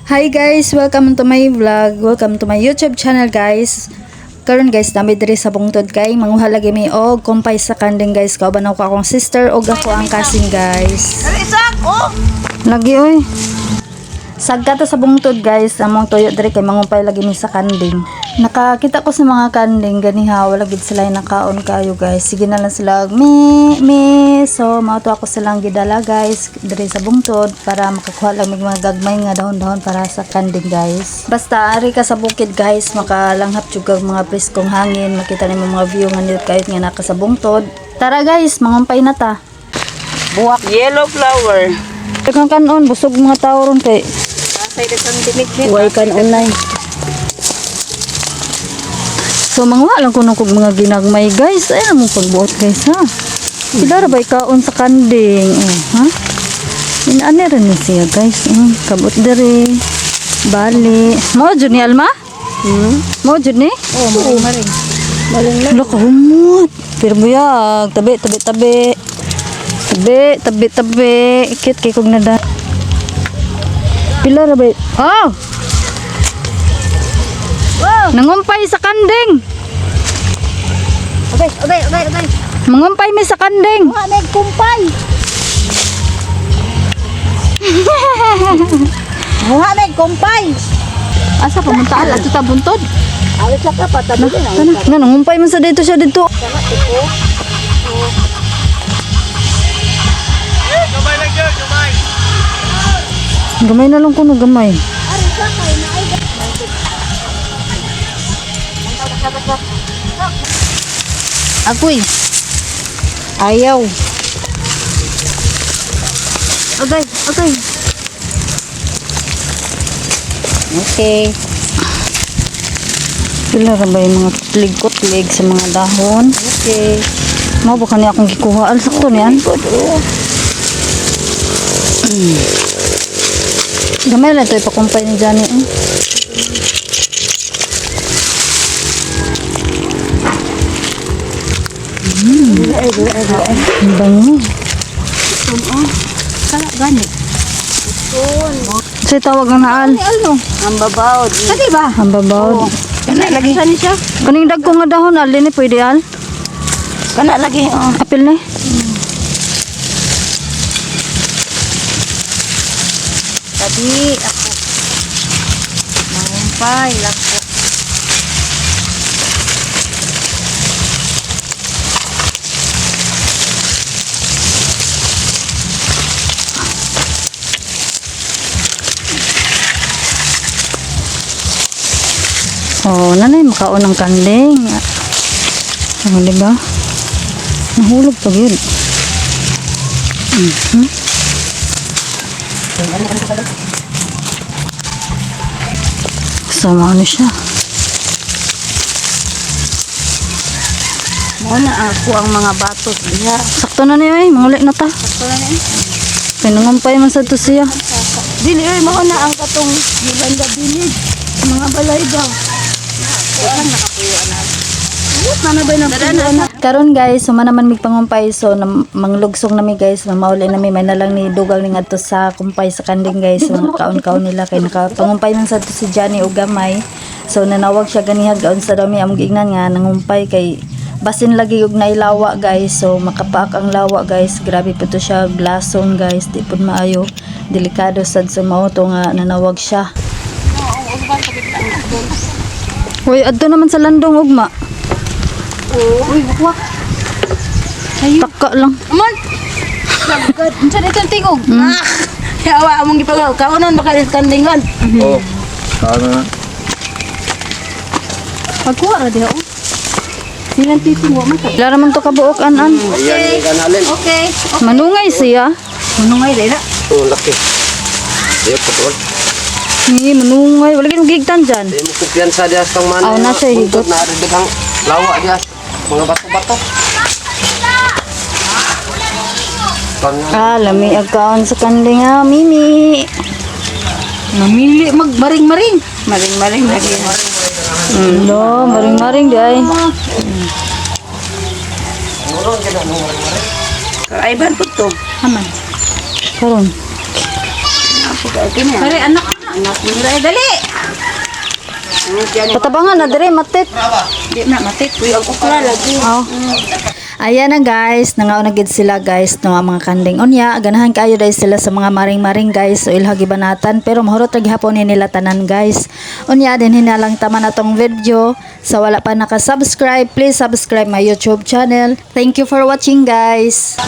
Hi guys, welcome to my vlog. Welcome to my YouTube channel guys. Karon guys, nami diri sa bungtod kay manguha lagi mi og kumpay sa kanding guys. Kauban ako akong sister og ako ang kasing guys. Lagi oy. Sagka ta sa bungtod guys, among tuyo diri kay mangumpay lagi mi sa kanding. Nakakita ko sa mga kanding ganiha, wala gid sila nakaon kayo guys. Sige na lang sila mi. So mauto ako silang gidala guys diri sa bungtod para makakuha lang mga gagmay nga dahon-dahon para sa kanding guys. Basta ari ka sa bukid guys, makalanghap jud kag mga preskong hangin, makita nimo mga view nga nila kahit nga naka sa bungtod. Tara guys, mangumpay na ta. Buwak yellow flower. Daghang kanon, busog mga tao ron kay Asay daghang dimik-dik. way kanon online. So manguha lang kuno kog mga ginagmay guys. Ay mo pagbuot guys ha. Sila ra bay kaon sa kanding. Ha? Inane ra ni siya guys. Kabot diri. Bali. Mo jud ni Alma? Mo jud ni? Oh, mo maring. Lo ka humot. Pero buyag, tabi. Tabi. Cute kay kog nada. Pila ra bay? Oh. Wow. Nangumpay sa kanding. Okay. Mangumpay mi sa kanding. Wa may kumpay. Wa may kumpay. Asa pumunta ala ta buntod? Alis lang ka patabi na. Na nangumpay man sa dito siya dito. Sama tipo. Gamay na lang kuno gamay. Ari sa kay na ay. Agoy. Ayaw. Okay. Okay. Pila ra ba yung mga kutlig sa mga dahon? Okay. Mao ba kani akong gikuha al sakto niyan? Gamay lang ito ipakumpay ni Johnny. Ang bango. Kala gani. Sa'y tawag ang naal. Ano? Ang babawd. Kadi ba? Ang babaw. Kana lagi sa ni siya. Kaning dagko nga dahon al ni pwede al. Kana lagi. Apil ni. Tadi ako mangumpay lang ko. Oh, nanay makaon ng kanding. Oh, di ba? Nahulog pa yun. Sama ano siya? Muna ako ang mga batos diha. Sakto na niyo eh, manguli na ta. Wala na eh. Pinangumpay man sa to siya. Dili ay mauna ang katong Yolanda Village. Mga balay daw. Wala nakapuyo na. Mana ba na puyo na? Karon guys, suma naman mig pangumpay so manglugsong nami guys, mamauli nami may nalang ni dugang ni ngadto sa kumpay sa kanding guys. Mga kaon-kaon nila kay nakapangumpay man sa to si Johnny og gamay. So nanawag siya ganiha gaon sa dami am giingnan nga nangumpay kay basin lagi og nailawa guys. So makapaak ang lawa guys. Grabe po to siya glason guys. Di pud maayo. Delikado sad sa mao to nga nanawag siya. Hoy, adto naman sa landong ugma. Uy, bukwak. Taka lang. Amon. Sagad. Unsa dito tingog? Yawa among gipagaw. Kaunon baka kandingan. Oh, sana. Pagkuha ra diha. Silang titingo man ta. Lara man to kabuok an. Okay. Okay. Manungay siya. Manungay dira. Oh, laki. Ayun, patol. Ni manungay, wala gyud gigtan dyan. Di mo kumpiyansa diya sa man. Aw, nasa higot. Na rin daghang lawa diya. Mga bato-bato. Lami agkaon sa kanding ha, Mimi. Namili magmaring-maring. Maring-maring lagi. No, maring-maring day. Kaiban po to. Haman. Karon. Kare anak na. anak nila. Dali! Patabangan na dire matit. Di na matik. Uy, ang ukla lagi. Oh. Ayan na guys, nangauna gid sila guys no ang mga kanding unya. Ganahan kaayo dahil sila sa mga maring-maring guys. So ilhagi banatan pero mahurot ra gihapon ni nila tanan guys. Unya din hinalang tama na tong video. Sa wala pa naka-subscribe, please subscribe my YouTube channel. Thank you for watching guys.